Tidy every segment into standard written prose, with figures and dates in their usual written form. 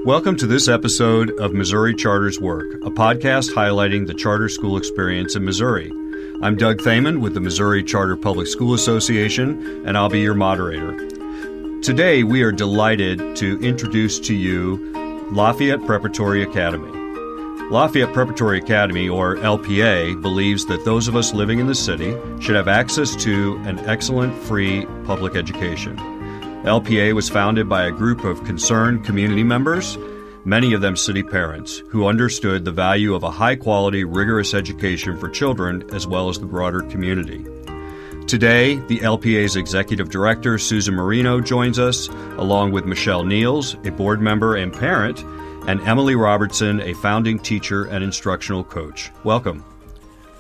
Welcome to this episode of Missouri Charter's Work, a podcast highlighting the charter school experience in Missouri. I'm Doug Thaman with the Missouri Charter Public School Association, and I'll be your moderator. Today, we are delighted to introduce to you Lafayette Preparatory Academy. Lafayette Preparatory Academy, or LPA, believes that those of us living in the city should have access to an excellent free public education. LPA was founded by a group of concerned community members, many of them city parents, who understood the value of a high-quality, rigorous education for children as well as the broader community. Today, the LPA's Executive Director, Susan Marino, joins us, along with Michelle Niels, a board member and parent, and Emily Robertson, a founding teacher and instructional coach. Welcome.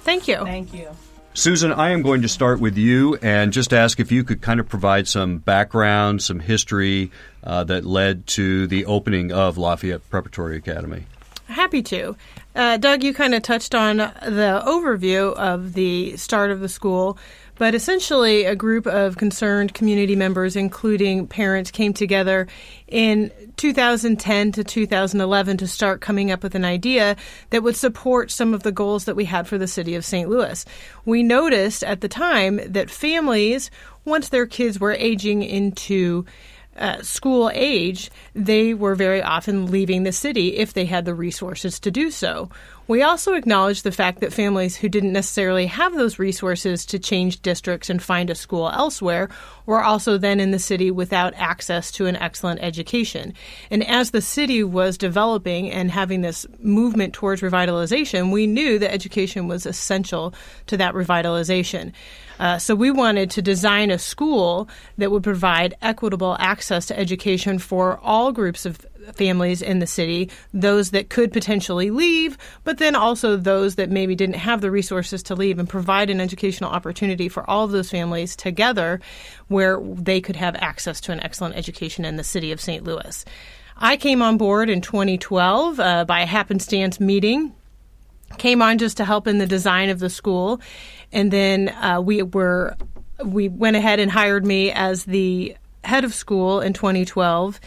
Thank you. Thank you. Susan, I am going to start with you and just ask if you could kind of provide some background, some history that led to the opening of Lafayette Preparatory Academy. Happy to. Doug, you kind of touched on the overview of the start of the school, but essentially a group of concerned community members, including parents, came together in 2010 to 2011 to start coming up with an idea that would support some of the goals that we had for the city of St. Louis. We noticed at the time that families, once their kids were aging into school age, they were very often leaving the city if they had the resources to do so. We also acknowledged the fact that families who didn't necessarily have those resources to change districts and find a school elsewhere were also then in the city without access to an excellent education. And as the city was developing and having this movement towards revitalization, we knew that education was essential to that revitalization. So we wanted to design a school that would provide equitable access to education for all groups of families in the city, those that could potentially leave, but then also those that maybe didn't have the resources to leave, and provide an educational opportunity for all of those families together where they could have access to an excellent education in the city of St. Louis. I came on board in 2012 by a happenstance meeting. Came on just to help in the design of the school, and then we went ahead and hired me as the head of school in 2012,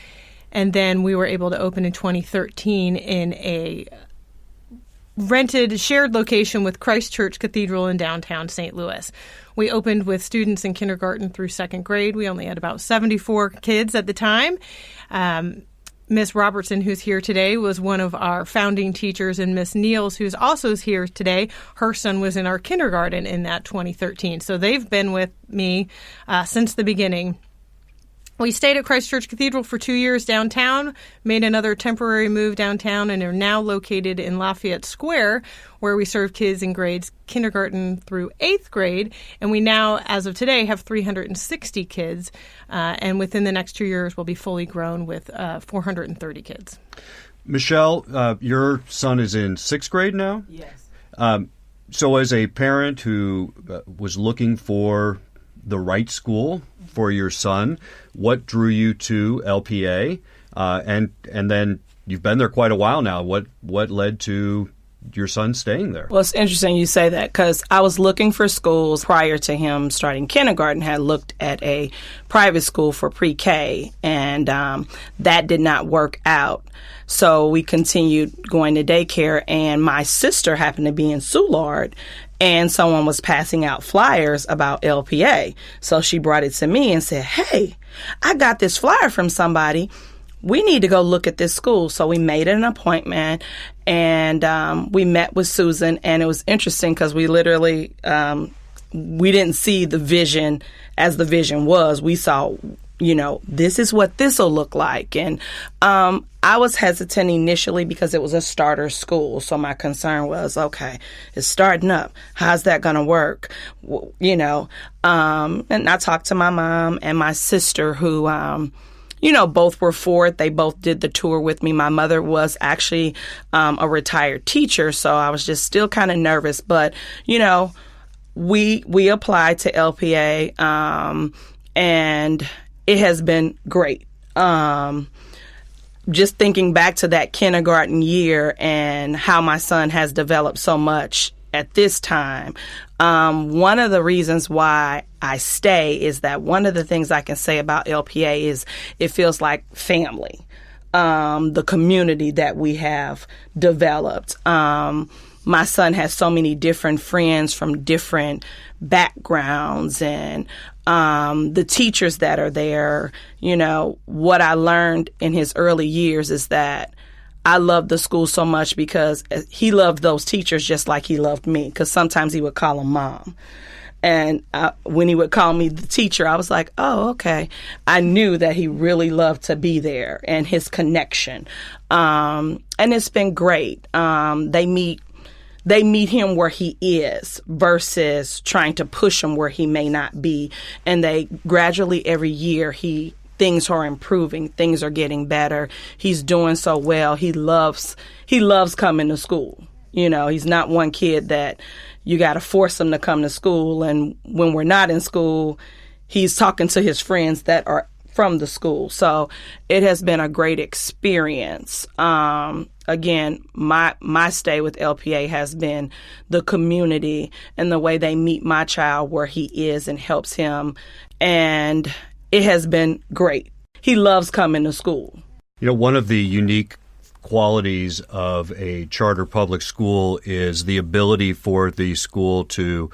and then we were able to open in 2013 in a rented shared location with Christ Church Cathedral in downtown St. Louis. We opened with students in kindergarten through second grade. We only had about 74 kids at the time. Miss Robertson, who's here today, was one of our founding teachers, and Miss Niels, who's also here today, her son was in our kindergarten in that 2013. So they've been with me since the beginning. We stayed at Christ Church Cathedral for 2 years downtown, made another temporary move downtown, and are now located in Lafayette Square, where we serve kids in grades kindergarten through 8th grade. And we now, as of today, have 360 kids. And within the next 2 years, we'll be fully grown with 430 kids. Michelle, your son is in 6th grade now? Yes. So as a parent who was looking for the right school for your son, what drew you to LPA? And then you've been there quite a while now. What led to your son staying there? Well, it's interesting you say that, because I was looking for schools prior to him starting kindergarten. Had looked at a private school for pre-K, and that did not work out. So we continued going to daycare, and my sister happened to be in Soulard, and someone was passing out flyers about LPA. So she brought it to me and said, "Hey, I got this flyer from somebody. We need to go look at this school." So we made an appointment, and we met with Susan, and it was interesting because we literally, we didn't see the vision as the vision was. We saw, this is what this will look like. And I was hesitant initially because it was a starter school. So my concern was, okay, it's starting up. How's that going to work? And I talked to my mom and my sister who, both were for it. They both did the tour with me. My mother was actually a retired teacher, so I was just still kind of nervous. But, we applied to LPA, and it has been great. Just thinking back to that kindergarten year and how my son has developed so much at this time. One of the reasons why I stay is that one of the things I can say about LPA is it feels like family. the community that we have developed. My son has so many different friends from different backgrounds, and the teachers that are there. You know, what I learned in his early years is that I loved the school so much because he loved those teachers just like he loved me, because sometimes he would call them mom. And when he would call me the teacher, I was like, oh, okay. I knew that he really loved to be there and his connection. And it's been great. They meet him where he is versus trying to push him where he may not be. And they gradually every year things are improving. Things are getting better. He's doing so well. He loves coming to school. You know, he's not one kid that you got to force him to come to school. And when we're not in school, he's talking to his friends that are from the school. So it has been a great experience. Again, my stay with LPA has been the community and the way they meet my child where he is and helps him. And it has been great. He loves coming to school. You know, one of the unique qualities of a charter public school is the ability for the school to,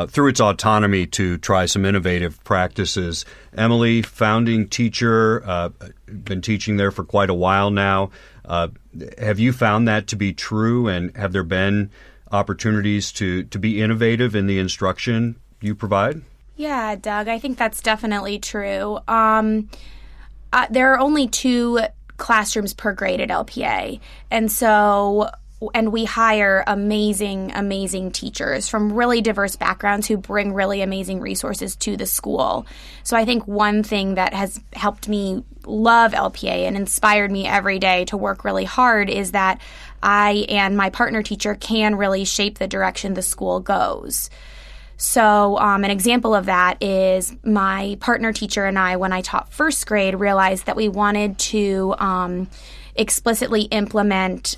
through its autonomy, to try some innovative practices. Emily, founding teacher, been teaching there for quite a while now. Have you found that to be true, and have there been opportunities to be innovative in the instruction you provide? Yeah, Doug, I think that's definitely true. There are only 2 classrooms per grade at LPA. And we hire amazing teachers from really diverse backgrounds who bring really amazing resources to the school. So I think one thing that has helped me love LPA and inspired me every day to work really hard is that I and my partner teacher can really shape the direction the school goes. So an example of that is my partner teacher and I, when I taught first grade, realized that we wanted to explicitly implement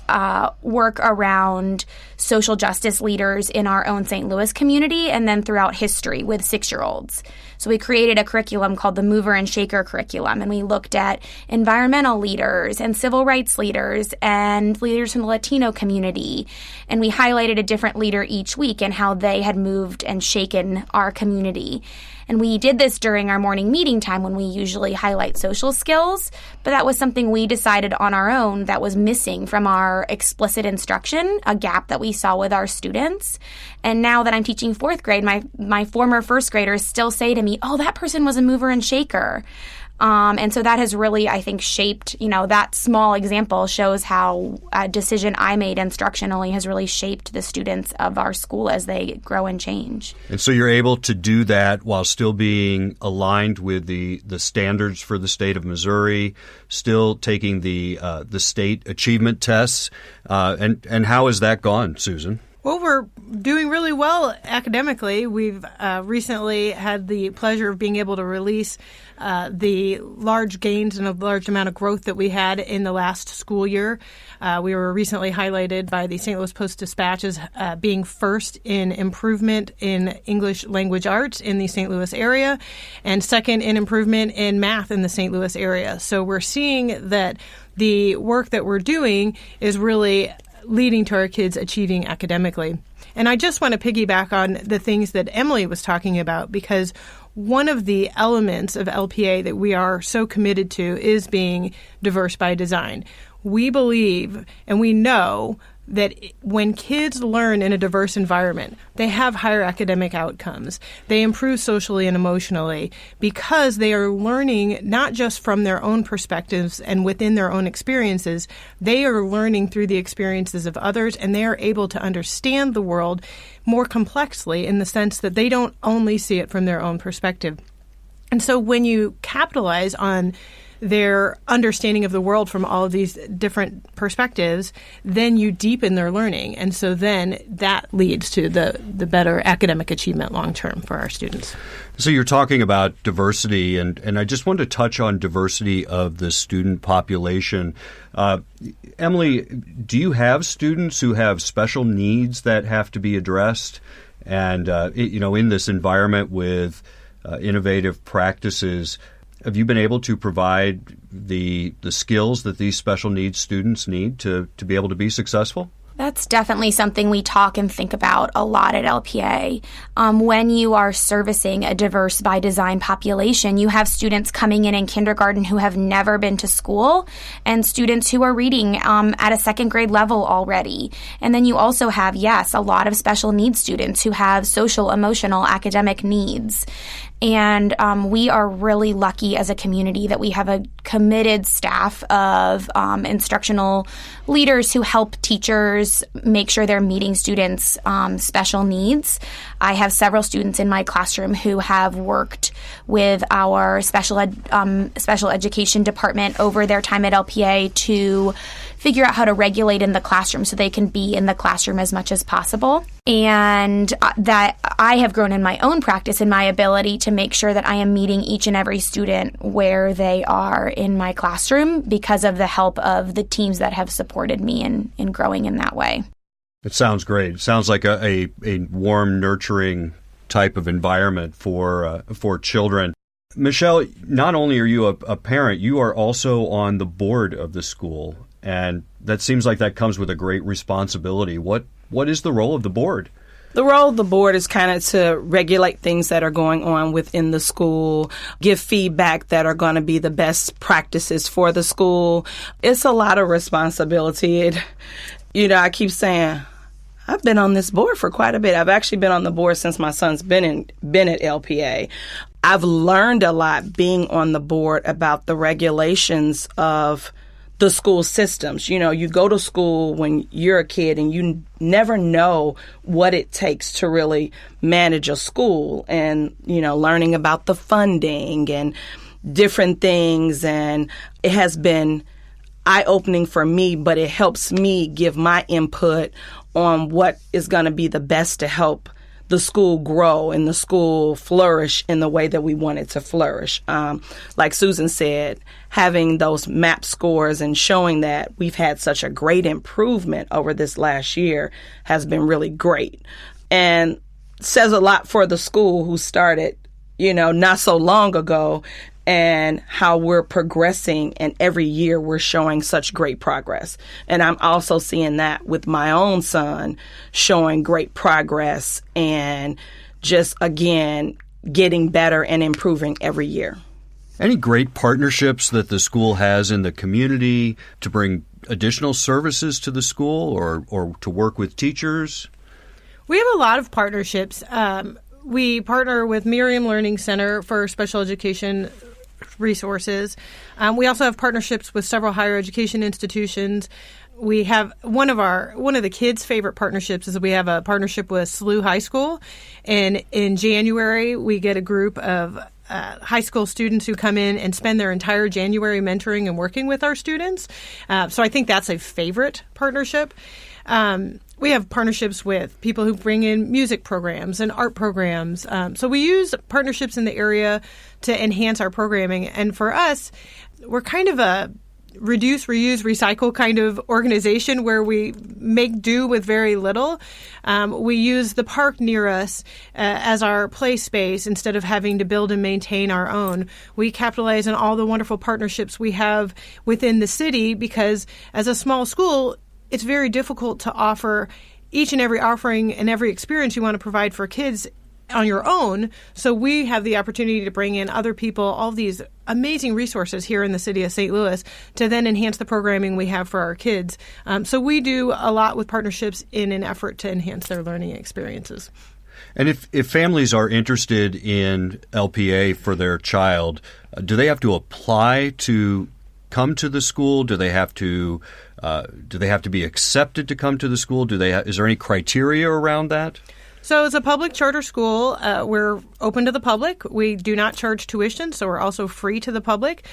work around social justice leaders in our own St. Louis community and then throughout history with 6-year-olds. So we created a curriculum called the Mover and Shaker curriculum, and we looked at environmental leaders and civil rights leaders and leaders from the Latino community. And we highlighted a different leader each week and how they had moved and shaken our community. And we did this during our morning meeting time when we usually highlight social skills, but that was something we decided on our own that was missing from our explicit instruction, a gap that we saw with our students. And now that I'm teaching 4th grade, my former first graders still say to me, oh, that person was a mover and shaker. And so that has really, I think, shaped, that small example shows how a decision I made instructionally has really shaped the students of our school as they grow and change. And so you're able to do that while still being aligned with the standards for the state of Missouri, still taking the state achievement tests. And how has that gone, Susan? Well, we're doing really well academically. We've recently had the pleasure of being able to release the large gains and a large amount of growth that we had in the last school year. We were recently highlighted by the St. Louis Post-Dispatch as being first in improvement in English language arts in the St. Louis area and second in improvement in math in the St. Louis area. So we're seeing that the work that we're doing is really leading to our kids achieving academically. And I just want to piggyback on the things that Emily was talking about, because one of the elements of LPA that we are so committed to is being diverse by design. We believe and we know that when kids learn in a diverse environment, they have higher academic outcomes. They improve socially and emotionally because they are learning not just from their own perspectives and within their own experiences. They are learning through the experiences of others, and they are able to understand the world more complexly in the sense that they don't only see it from their own perspective. And so when you capitalize on their understanding of the world from all of these different perspectives, then you deepen their learning. And so then that leads to the better academic achievement long term for our students. So you're talking about diversity, and I just wanted to touch on diversity of the student population. Emily, do you have students who have special needs that have to be addressed? And, in this environment with innovative practices, Have you been able to provide the skills that these special needs students need to be able to be successful? That's definitely something we talk and think about a lot at LPA. When you are servicing a diverse by design population, you have students coming in kindergarten who have never been to school and students who are reading at a second grade level already. And then you also have, yes, a lot of special needs students who have social, emotional, academic needs. And we are really lucky as a community that we have a committed staff of instructional leaders who help teachers make sure they're meeting students' special needs. I have several students in my classroom who have worked with our special education department over their time at LPA to figure out how to regulate in the classroom so they can be in the classroom as much as possible. And that I have grown in my own practice in my ability to make sure that I am meeting each and every student where they are in my classroom because of the help of the teams that have supported me in growing in that way. It sounds great. It sounds like a warm, nurturing type of environment for children. Michelle, not only are you a parent, you are also on the board of the school. And that seems like that comes with a great responsibility. What is the role of the board? The role of the board is kind of to regulate things that are going on within the school, give feedback that are going to be the best practices for the school. It's a lot of responsibility. I keep saying, I've been on this board for quite a bit. I've actually been on the board since my son's been at LPA. I've learned a lot being on the board about the regulations of the school systems. You go to school when you're a kid and you never know what it takes to really manage a school and, learning about the funding and different things. And it has been eye-opening for me, but it helps me give my input on what is going to be the best to help the school grow and the school flourish in the way that we want it to flourish. Like Susan said, having those MAP scores and showing that we've had such a great improvement over this last year has been really great. And says a lot for the school who started, not so long ago, and how we're progressing, and every year we're showing such great progress. And I'm also seeing that with my own son showing great progress and just, again, getting better and improving every year. Any great partnerships that the school has in the community to bring additional services to the school or to work with teachers? We have a lot of partnerships. We partner with Miriam Learning Center for special education resources. We also have partnerships with several higher education institutions. We have one of the kids' favorite partnerships is we have a partnership with SLU High School, and in January we get a group of high school students who come in and spend their entire January mentoring and working with our students. So I think that's a favorite partnership. We have partnerships with people who bring in music programs and art programs. So we use partnerships in the area to enhance our programming. And for us, we're kind of a reduce, reuse, recycle kind of organization where we make do with very little. We use the park near us as our play space instead of having to build and maintain our own. We capitalize on all the wonderful partnerships we have within the city because as a small school, it's very difficult to offer each and every offering and every experience you want to provide for kids on your own. So we have the opportunity to bring in other people, all these amazing resources here in the city of St. Louis to then enhance the programming we have for our kids. So we do a lot with partnerships in an effort to enhance their learning experiences. And if families are interested in LPA for their child, do they have to apply to come to the school? Do they have to be accepted to come to the school? Is there any criteria around that? So as a public charter school, we're open to the public. We do not charge tuition, so we're also free to the public.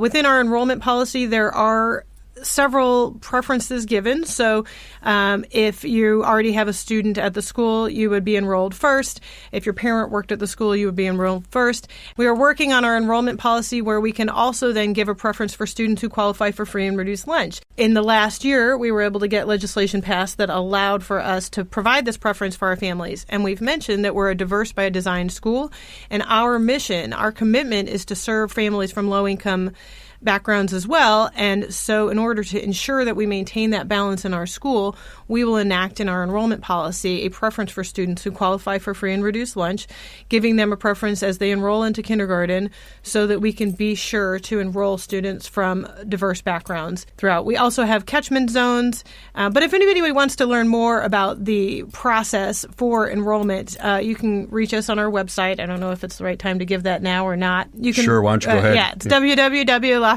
Within our enrollment policy, there are several preferences given. So if you already have a student at the school, you would be enrolled first. If your parent worked at the school, you would be enrolled first. We are working on our enrollment policy where we can also then give a preference for students who qualify for free and reduced lunch. In the last year, we were able to get legislation passed that allowed for us to provide this preference for our families. And we've mentioned that we're a diverse by design school, and our mission, our commitment is to serve families from low-income backgrounds as well. And so in order to ensure that we maintain that balance in our school, we will enact in our enrollment policy a preference for students who qualify for free and reduced lunch, giving them a preference as they enroll into kindergarten so that we can be sure to enroll students from diverse backgrounds throughout. We also have catchment zones. But if anybody wants to learn more about the process for enrollment, you can reach us on our website. I don't know if it's the right time to give that now or not. You can, sure, why don't you go ahead? Yeah, it's www.lafayetteprep.org.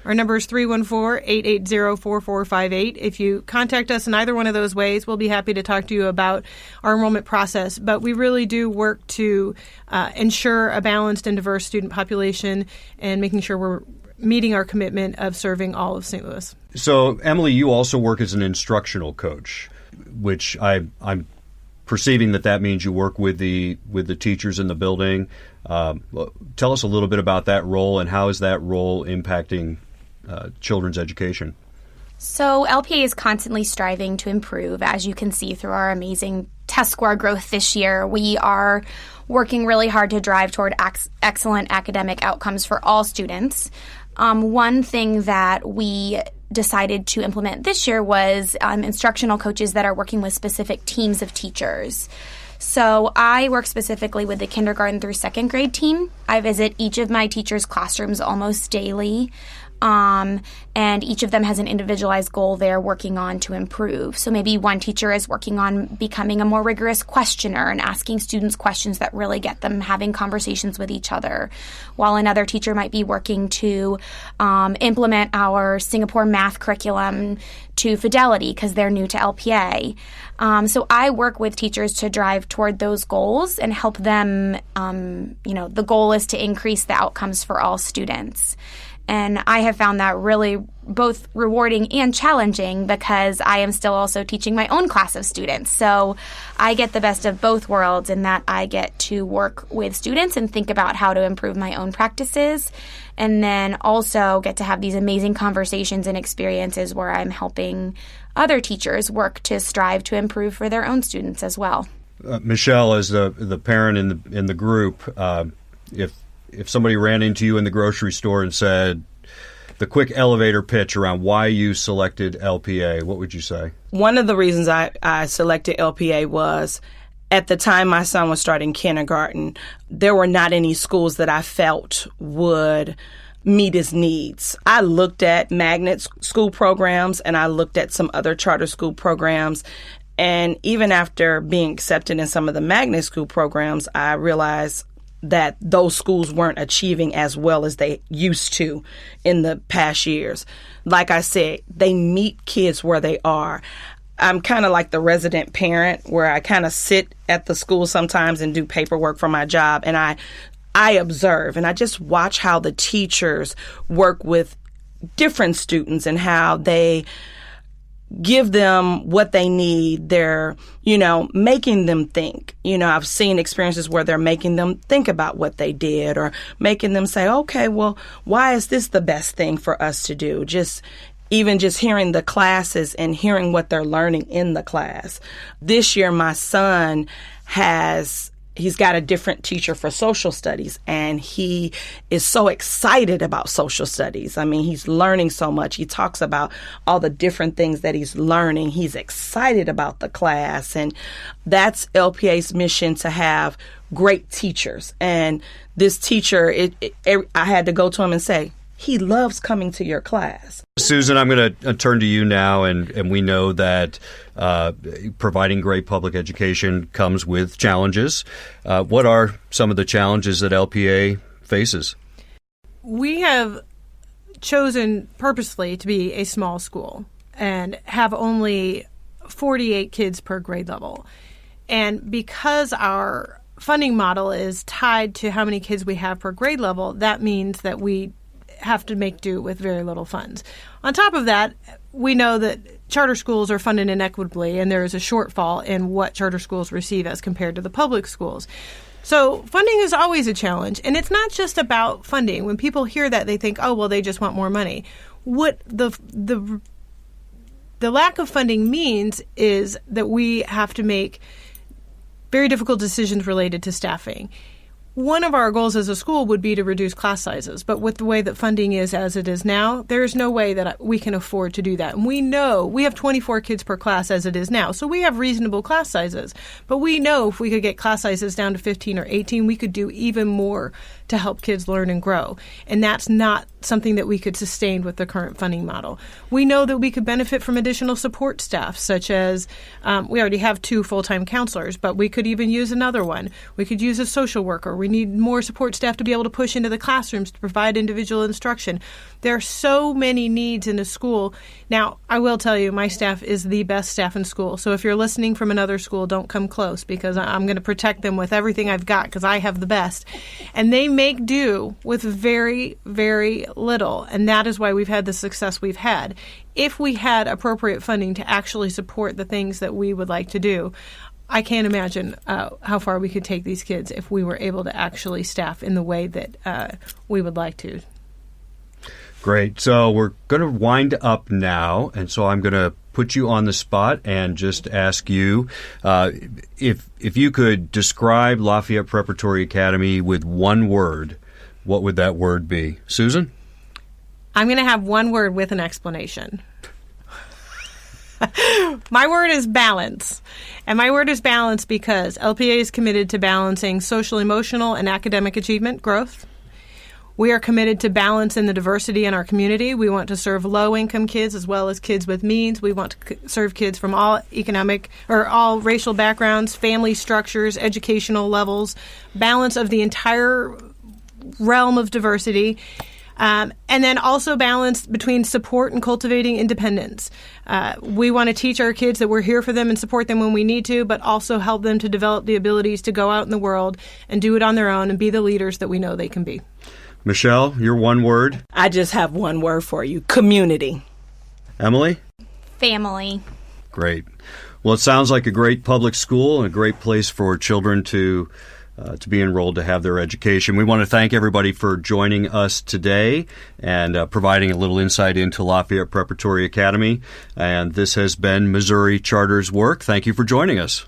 Our number is 314-880-4458. If you contact us in either one of those ways, we'll be happy to talk to you about our enrollment process. But we really do work to ensure a balanced and diverse student population and making sure we're meeting our commitment of serving all of St. Louis. So, Emily, you also work as an instructional coach, which I'm perceiving that means you work with the teachers in the building. Tell us a little bit about that role and how is that role impacting children's education? So LPA is constantly striving to improve, as you can see through our amazing test score growth this year. We are working really hard to drive toward excellent academic outcomes for all students. One thing that we decided to implement this year was instructional coaches that are working with specific teams of teachers. So I work specifically with the kindergarten through second grade team. I visit each of my teachers' classrooms almost daily. And each of them has an individualized goal they're working on to improve. So maybe one teacher is working on becoming a more rigorous questioner and asking students questions that really get them having conversations with each other, while another teacher might be working to implement our Singapore math curriculum to fidelity because they're new to LPA. So I work with teachers to drive toward those goals and help them, the goal is to increase the outcomes for all students. And I have found that really both rewarding and challenging because I am still also teaching my own class of students. So I get the best of both worlds in that I get to work with students and think about how to improve my own practices, and then also get to have these amazing conversations and experiences where I'm helping other teachers work to strive to improve for their own students as well. Michelle, as the parent in the group, if somebody ran into you in the grocery store and said the quick elevator pitch around why you selected LPA, what would you say? One of the reasons I selected LPA was at the time my son was starting kindergarten, there were not any schools that I felt would meet his needs. I looked at magnet school programs and I looked at some other charter school programs. And even after being accepted in some of the magnet school programs, I realized that those schools weren't achieving as well as they used to in the past years. Like I said, they meet kids where they are. I'm kind of like the resident parent where I kind of sit at the school sometimes and do paperwork for my job. And I observe and I just watch how the teachers work with different students and how they give them what they need. They're, making them think. I've seen experiences where they're making them think about what they did or making them say, okay, well, why is this the best thing for us to do? Even just hearing the classes and hearing what they're learning in the class. This year, my son he's got a different teacher for social studies, and he is so excited about social studies. I mean, he's learning so much. He talks about all the different things that he's learning. He's excited about the class, and that's LPA's mission, to have great teachers. And this teacher, I had to go to him and say, he loves coming to your class. Susan, I'm going to turn to you now, and we know that providing great public education comes with challenges. What are some of the challenges that LPA faces? We have chosen purposely to be a small school and have only 48 kids per grade level. And because our funding model is tied to how many kids we have per grade level, that means that we have to make do with very little funds. On top of that, we know that charter schools are funded inequitably, and there is a shortfall in what charter schools receive as compared to the public schools. So funding is always a challenge, and it's not just about funding. When people hear that, they think, oh, well, they just want more money. What the lack of funding means is that we have to make very difficult decisions related to staffing. One of our goals as a school would be to reduce class sizes, but with the way that funding is as it is now, there is no way that we can afford to do that. And we know we have 24 kids per class as it is now, so we have reasonable class sizes. But we know if we could get class sizes down to 15 or 18, we could do even more to help kids learn and grow. And that's not something that we could sustain with the current funding model. We know that we could benefit from additional support staff, such as we already have 2 full-time counselors, but we could even use another one. We could use a social worker. We need more support staff to be able to push into the classrooms to provide individual instruction. There are so many needs in a school. Now, I will tell you, my staff is the best staff in school. So if you're listening from another school, don't come close, because I'm going to protect them with everything I've got, because I have the best. And they make do with very, very little. And that is why we've had the success we've had. If we had appropriate funding to actually support the things that we would like to do, I can't imagine how far we could take these kids if we were able to actually staff in the way that we would like to. Great. So we're going to wind up now, and so I'm going to put you on the spot and just ask you if you could describe Lafayette Preparatory Academy with one word, what would that word be? Susan? I'm going to have one word with an explanation. My word is balance. And my word is balance because LPA is committed to balancing social, emotional, and academic achievement growth. We are committed to balance in the diversity in our community. We want to serve low-income kids as well as kids with means. We want to serve kids from all economic or all racial backgrounds, family structures, educational levels, balance of the entire realm of diversity. And then also balance between support and cultivating independence. We want to teach our kids that we're here for them and support them when we need to, but also help them to develop the abilities to go out in the world and do it on their own and be the leaders that we know they can be. Michelle, your one word? I just have one word for you: community. Emily? Family. Great. Well, it sounds like a great public school and a great place for children to be enrolled to have their education. We want to thank everybody for joining us today and providing a little insight into Lafayette Preparatory Academy. And this has been Missouri Charter's Work. Thank you for joining us.